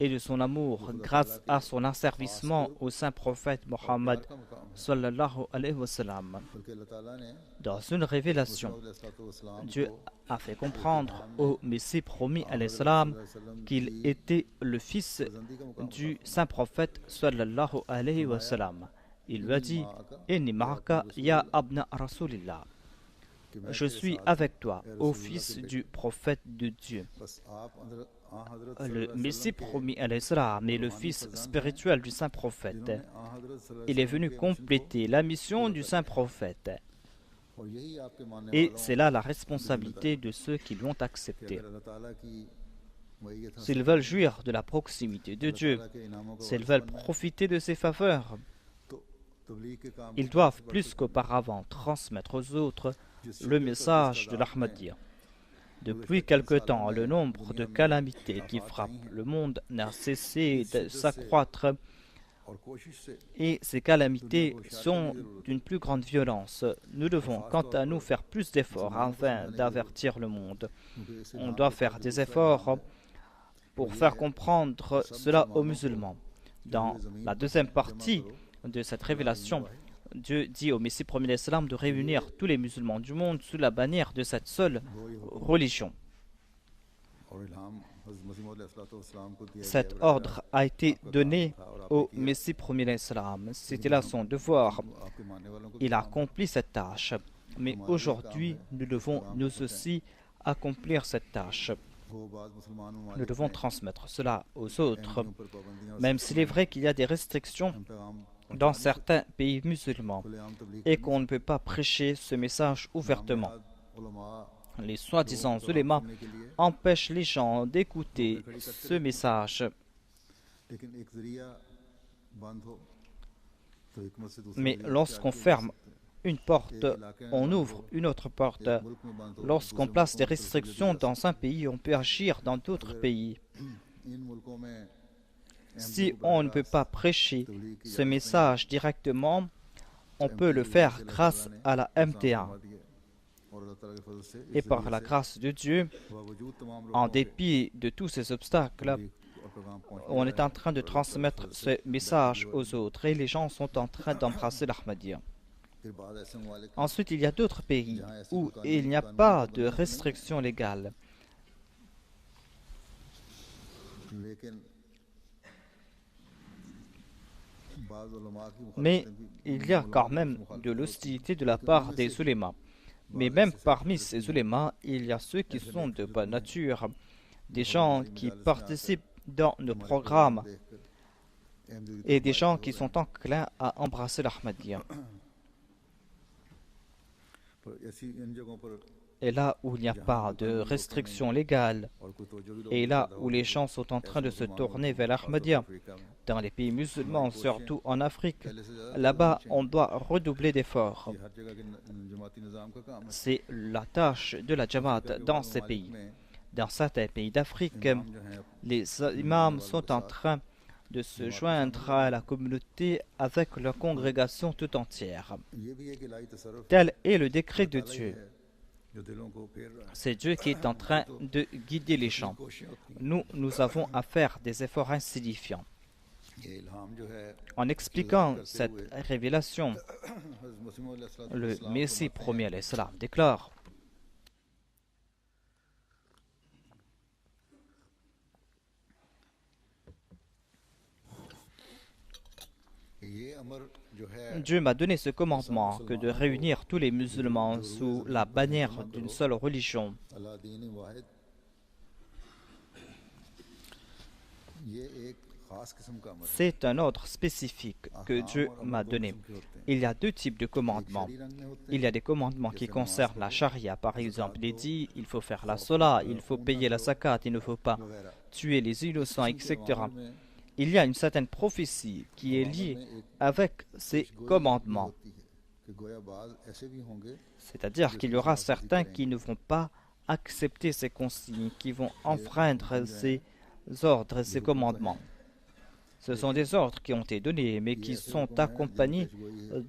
et de son amour grâce à son asservissement au saint prophète Mohammed sallallahu alayhi wa sallam. Dans une révélation, Dieu a fait comprendre au Messie promis à l'Islam qu'il était le fils du saint prophète sallallahu alayhi wa sallam. Il lui a dit « Inni ma'aka ya abna rasulillah » Je suis avec toi, ô fils du prophète de Dieu. Le Messie promis à l'Islam est le fils spirituel du saint prophète. Il est venu compléter la mission du saint prophète. Et c'est là la responsabilité de ceux qui l'ont accepté. S'ils veulent jouir de la proximité de Dieu, s'ils veulent profiter de ses faveurs, ils doivent plus qu'auparavant transmettre aux autres le message de l'Ahmadiyya. Depuis quelque temps, le nombre de calamités qui frappent le monde n'a cessé de s'accroître et ces calamités sont d'une plus grande violence. Nous devons, quant à nous, faire plus d'efforts afin d'avertir le monde. On doit faire des efforts pour faire comprendre cela aux musulmans. Dans la deuxième partie de cette révélation, Dieu dit au Messie promis l'Islam de réunir tous les musulmans du monde sous la bannière de cette seule religion. Cet ordre a été donné au Messie promis l'Islam. C'était là son devoir. Il a accompli cette tâche. Mais aujourd'hui, nous devons nous aussi accomplir cette tâche. Nous devons transmettre cela aux autres. Même s'il est vrai qu'il y a des restrictions dans certains pays musulmans et qu'on ne peut pas prêcher ce message ouvertement. Les soi-disant ulémas empêchent les gens d'écouter ce message. Mais lorsqu'on ferme une porte, on ouvre une autre porte. Lorsqu'on place des restrictions dans un pays, on peut agir dans d'autres pays. Si on ne peut pas prêcher ce message directement, on peut le faire grâce à la MTA. Et par la grâce de Dieu, en dépit de tous ces obstacles, on est en train de transmettre ce message aux autres et les gens sont en train d'embrasser l'Ahmadiyya. Ensuite, il y a d'autres pays où il n'y a pas de restrictions légales. Mais il y a quand même de l'hostilité de la part des ulémas. Mais même parmi ces ulémas, il y a ceux qui sont de bonne nature, des gens qui participent dans nos programmes et des gens qui sont enclins à embrasser l'Ahmadiyya. Et là où il n'y a pas de restrictions légales, et là où les gens sont en train de se tourner vers l'Ahmadiyya, dans les pays musulmans, surtout en Afrique, là-bas, on doit redoubler d'efforts. C'est la tâche de la Jamaat dans ces pays. Dans certains pays d'Afrique, les imams sont en train de se joindre à la communauté avec leur congrégation tout entière. Tel est le décret de Dieu. C'est Dieu qui est en train de guider les gens. Nous avons à faire des efforts insignifiants. En expliquant cette révélation, le Messie promis alayhi salam déclare: Dieu m'a donné ce commandement que de réunir tous les musulmans sous la bannière d'une seule religion. C'est un ordre spécifique que Dieu m'a donné. Il y a deux types de commandements. Il y a des commandements qui concernent la charia. Par exemple, il est dit, il faut faire la sola, il faut payer la zakat, il ne faut pas tuer les innocents, etc. Il y a une certaine prophétie qui est liée avec ces commandements. C'est-à-dire qu'il y aura certains qui ne vont pas accepter ces consignes, qui vont enfreindre ces ordres et ces commandements. Ce sont des ordres qui ont été donnés, mais qui sont accompagnés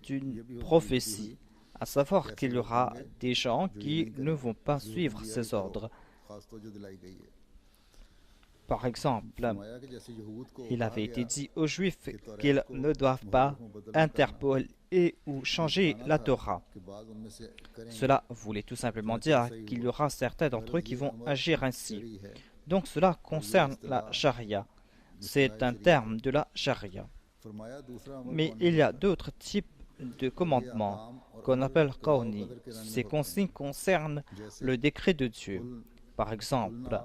d'une prophétie, à savoir qu'il y aura des gens qui ne vont pas suivre ces ordres. Par exemple, il avait été dit aux Juifs qu'ils ne doivent pas interpoler ou changer la Torah. Cela voulait tout simplement dire qu'il y aura certains d'entre eux qui vont agir ainsi. Donc cela concerne la charia. C'est un terme de la charia. Mais il y a d'autres types de commandements qu'on appelle qawni. Ces consignes concernent le décret de Dieu. Par exemple,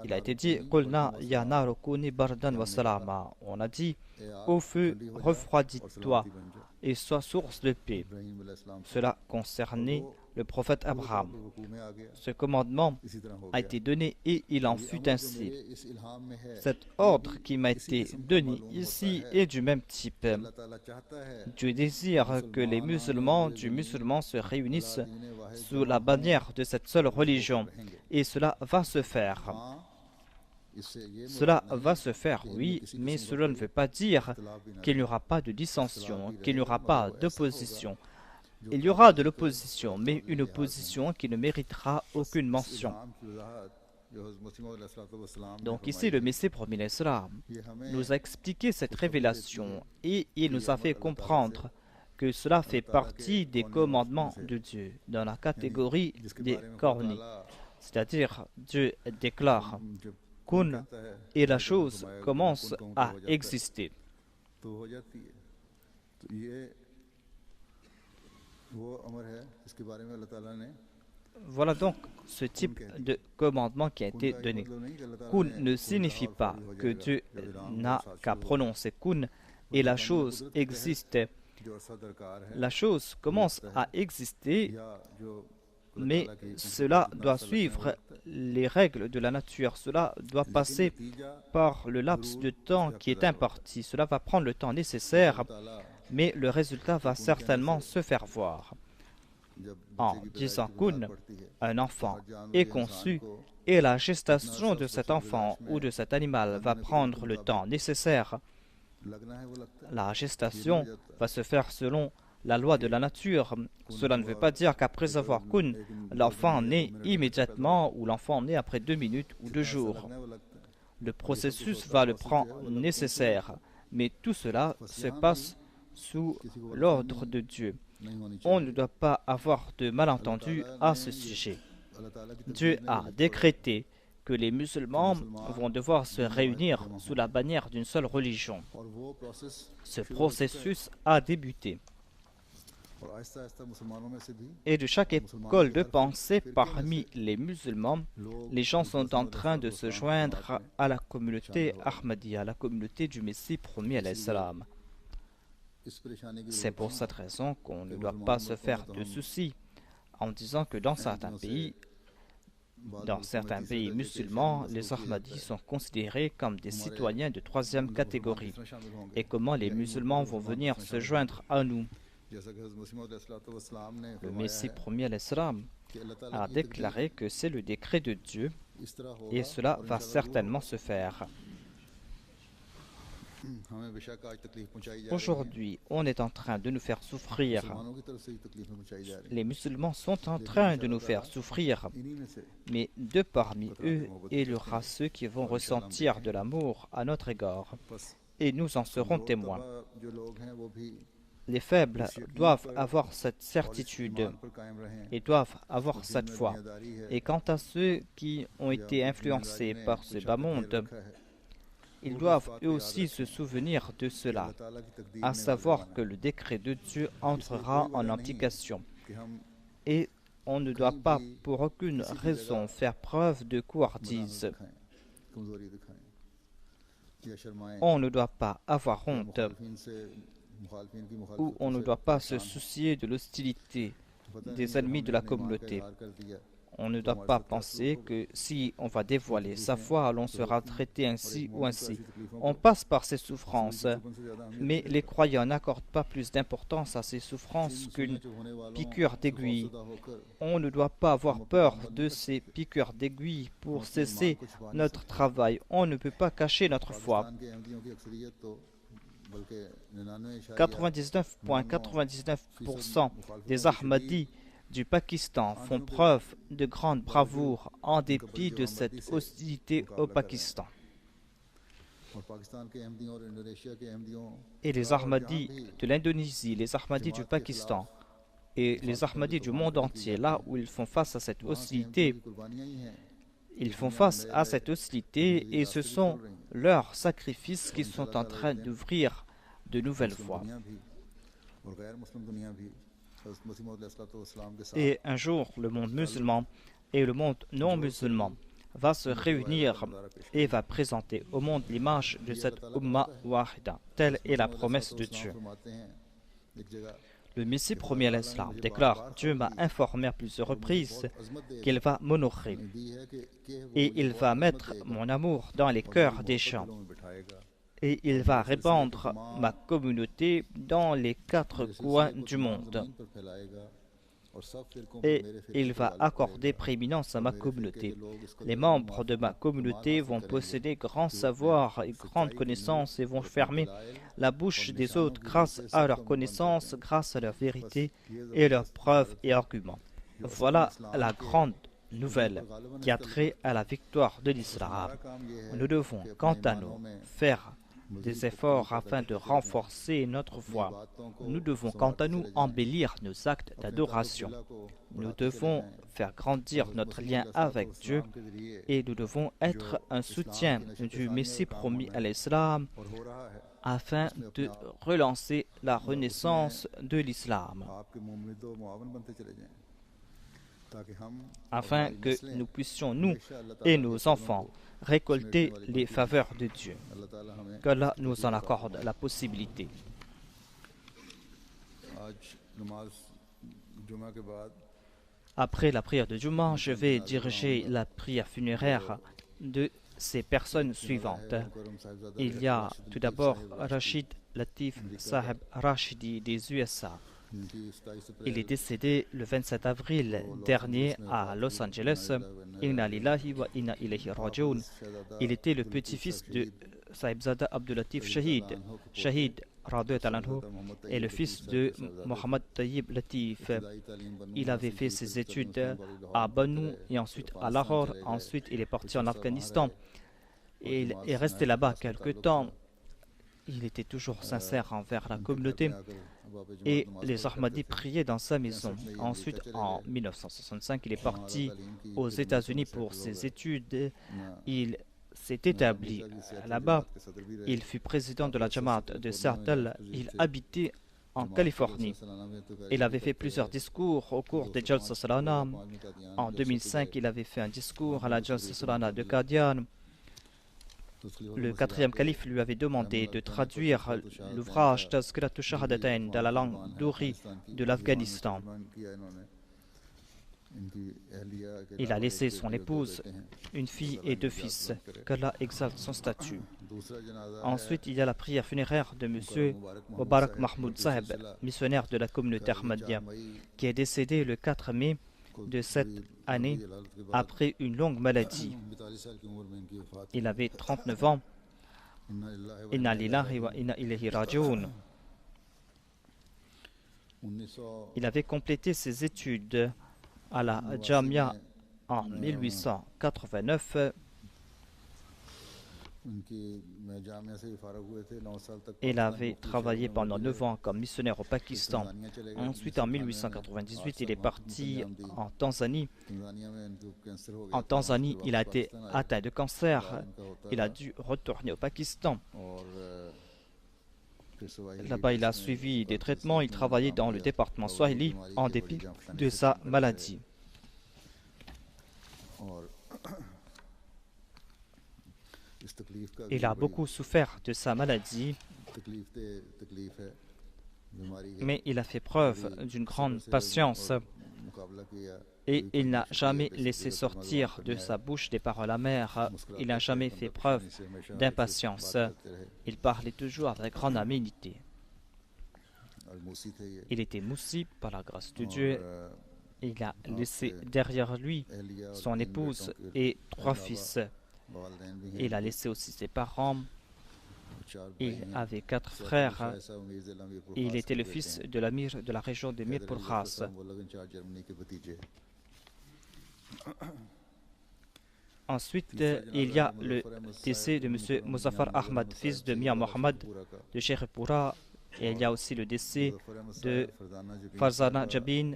il a été dit on a dit au feu, refroidis-toi et sois source de paix. Cela concernait le prophète Abraham. Ce commandement a été donné et il en fut ainsi. Cet ordre qui m'a été donné ici est du même type. Dieu désire que les musulmans se réunissent sous la bannière de cette seule religion. Et cela va se faire. Cela va se faire, oui, mais cela ne veut pas dire qu'il n'y aura pas de dissension, qu'il n'y aura pas d'opposition. Il y aura de l'opposition, mais une opposition qui ne méritera aucune mention. Donc ici, le Messie promis l'Islam nous a expliqué cette révélation et il nous a fait comprendre que cela fait partie des commandements de Dieu, dans la catégorie des qawni. C'est-à-dire, Dieu déclare kun et la chose commence à exister. Voilà donc ce type de commandement qui a été donné. Kun ne signifie pas que Dieu n'a qu'à prononcer kun et la chose existe. La chose commence à exister, mais cela doit suivre les règles de la nature. Cela doit passer par le laps de temps qui est imparti. Cela va prendre le temps nécessaire, mais le résultat va certainement se faire voir. En disant kun, un enfant est conçu et la gestation de cet enfant ou de cet animal va prendre le temps nécessaire. La gestation va se faire selon la loi de la nature. Cela ne veut pas dire qu'après avoir kun, l'enfant naît immédiatement ou l'enfant naît après 2 minutes ou 2 jours. Le processus va le prendre nécessaire, mais tout cela se passe sous l'ordre de Dieu. On ne doit pas avoir de malentendu à ce sujet. Dieu a décrété que les musulmans vont devoir se réunir sous la bannière d'une seule religion. Ce processus a débuté. Et de chaque école de pensée parmi les musulmans, les gens sont en train de se joindre à la communauté Ahmadiyya, à la communauté du Messie promis alayhi salam. C'est pour cette raison qu'on ne doit pas se faire de soucis en disant que dans certains pays musulmans, les Ahmadis sont considérés comme des citoyens de troisième catégorie. Et comment les musulmans vont venir se joindre à nous? Le Messie promis alayhi salam a déclaré que c'est le décret de Dieu et cela va certainement se faire. Aujourd'hui, on est en train de nous faire souffrir. Les musulmans sont en train de nous faire souffrir. Mais de parmi eux, il y aura ceux qui vont ressentir de l'amour à notre égard. Et nous en serons témoins. Les faibles doivent avoir cette certitude et doivent avoir cette foi. Et quant à ceux qui ont été influencés par ce bas monde, ils doivent eux aussi se souvenir de cela, à savoir que le décret de Dieu entrera en application. Et on ne doit pas pour aucune raison faire preuve de couardise. On ne doit pas avoir honte ou on ne doit pas se soucier de l'hostilité des ennemis de la communauté. On ne doit pas penser que si on va dévoiler sa foi, l'on sera traité ainsi ou ainsi. On passe par ces souffrances, mais les croyants n'accordent pas plus d'importance à ces souffrances qu'une piqûre d'aiguille. On ne doit pas avoir peur de ces piqûres d'aiguille pour cesser notre travail. On ne peut pas cacher notre foi. 99,99% des Ahmadis du Pakistan font preuve de grande bravoure en dépit de cette hostilité au Pakistan. Et les Ahmadis de l'Indonésie, les Ahmadis du Pakistan et les Ahmadis du monde entier, là où ils font face à cette hostilité, ils font face à cette hostilité et ce sont leurs sacrifices qui sont en train d'ouvrir de nouvelles voies. Et un jour, le monde musulman et le monde non musulman va se réunir et va présenter au monde l'image de cette Ummah Wahida. Telle est la promesse de Dieu. Le Messie promis à l'Islam déclare: Dieu m'a informé à plusieurs reprises qu'il va m'honorer et il va mettre mon amour dans les cœurs des gens. Et il va répandre ma communauté dans les 4 coins du monde. Et il va accorder prééminence à ma communauté. Les membres de ma communauté vont posséder grand savoir et grande connaissance et vont fermer la bouche des autres grâce à leur connaissance, grâce à leur vérité et leurs preuves et arguments. Voilà la grande nouvelle qui a trait à la victoire de l'islam. Nous devons, quant à nous, faire des efforts afin de renforcer notre foi. Nous devons, quant à nous, embellir nos actes d'adoration. Nous devons faire grandir notre lien avec Dieu et nous devons être un soutien du Messie promis à l'Islam afin de relancer la renaissance de l'islam, afin que nous puissions, nous et nos enfants, récolter les faveurs de Dieu. Qu'Allah nous en accorde la possibilité. Après la prière de Juma, je vais diriger la prière funéraire de ces personnes suivantes. Il y a tout d'abord Rashid Latif Saheb Rashidi des USA. Il est décédé le 27 avril dernier à Los Angeles. Inna lillahi wa inna ilayhi raji'un. Il était le petit-fils de Sahibzada Abdulatif Shahid, Shahid Radouat Anhu, et le fils de Mohammad Tayyib Latif. Il avait fait ses études à Banu et ensuite à Lahore. Ensuite, il est parti en Afghanistan. Et il est resté là-bas quelque temps. Il était toujours sincère envers la communauté et les Ahmadis priaient dans sa maison. Ensuite, en 1965, il est parti aux États-Unis pour ses études. Il s'est établi là-bas. Il fut président de la Jamaat de Seattle. Il habitait en Californie. Il avait fait plusieurs discours au cours des Jalsa Salana. En 2005, il avait fait un discours à la Jalsa Salana de Qadian. Le quatrième calife lui avait demandé de traduire l'ouvrage Tazkiratu Shahadatain dans la langue d'Ori de l'Afghanistan. Il a laissé son épouse, une fille et 2 fils. Qu'Allah exalte son statut. Ensuite, il y a la prière funéraire de M. Mubarak Mahmoud Saheb, missionnaire de la communauté Ahmadiyya, qui est décédé le 4 mai de cette année après une longue maladie. Il avait 39 ans. Inna lillahi wa inna ilayhi raji'un. Il avait complété ses études à la Jamia en 1889. Il avait travaillé pendant 9 ans comme missionnaire au Pakistan. Ensuite, en 1898, il est parti en Tanzanie. En Tanzanie, il a été atteint de cancer. Il a dû retourner au Pakistan. Là-bas, il a suivi des traitements. Il travaillait dans le département Swahili en dépit de sa maladie. Il a beaucoup souffert de sa maladie, mais il a fait preuve d'une grande patience et il n'a jamais laissé sortir de sa bouche des paroles amères. Il n'a jamais fait preuve d'impatience. Il parlait toujours avec grande aménité. Il était moussi par la grâce de Dieu. Il a laissé derrière lui son épouse et 3 fils. Il a laissé aussi ses parents. Il avait 4 frères. Il était le fils de l'amir de la région de Mirpur Khas. Ensuite, il y a le décès de M. Muzaffar Ahmad, fils de Mia Mohammad de Sheripura. Et il y a aussi le décès de Farzana Jabin,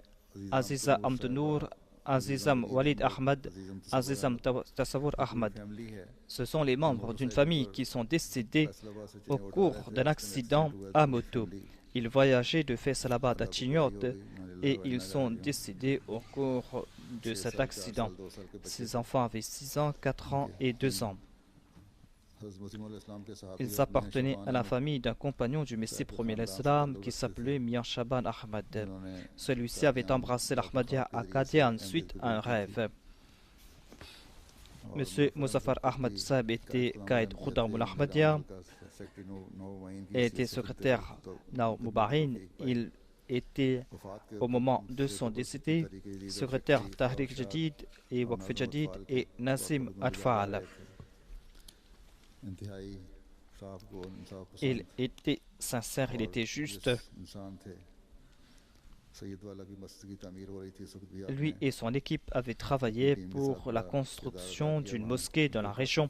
Aziza Amdenour, Azizam Walid Ahmad, Azizam Tasawur Ahmad. Ce sont les membres d'une famille qui sont décédés au cours d'un accident à moto. Ils voyageaient de Faisalabad à Chignot et ils sont décédés au cours de cet accident. Ces enfants avaient 6 ans, 4 ans et 2 ans. Ils appartenaient à la famille d'un compagnon du Messie premier l'Islam qui s'appelait Mian Shaban Ahmad. Celui-ci avait embrassé l'Ahmadiyya à Qadian suite à un rêve. M. Muzaffar Ahmad Sahib était Qaïd Khudamul Ahmadiyya et était secrétaire Nao Mubahin. Il était, au moment de son décès, secrétaire Tahrik Jadid et Waqf Jadid et Nazim Atfal. Il était sincère, il était juste. Lui et son équipe avaient travaillé pour la construction d'une mosquée dans la région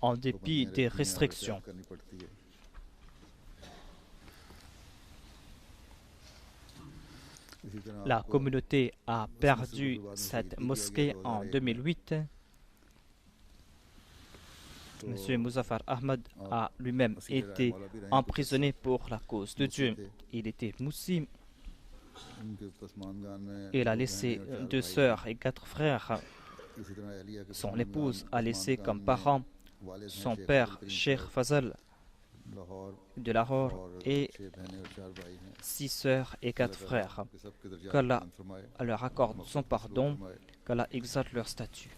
en dépit des restrictions. La communauté a perdu cette mosquée en 2008. M. Muzaffar Ahmad a lui-même été emprisonné pour la cause de Dieu. Il était moussi. Il a laissé 2 sœurs et 4 frères. Son épouse a laissé comme parents son père, Sheikh Fazal de Lahore, et 6 sœurs et 4 frères. Qu'Allah leur accorde son pardon, qu'Allah exalte leur statut.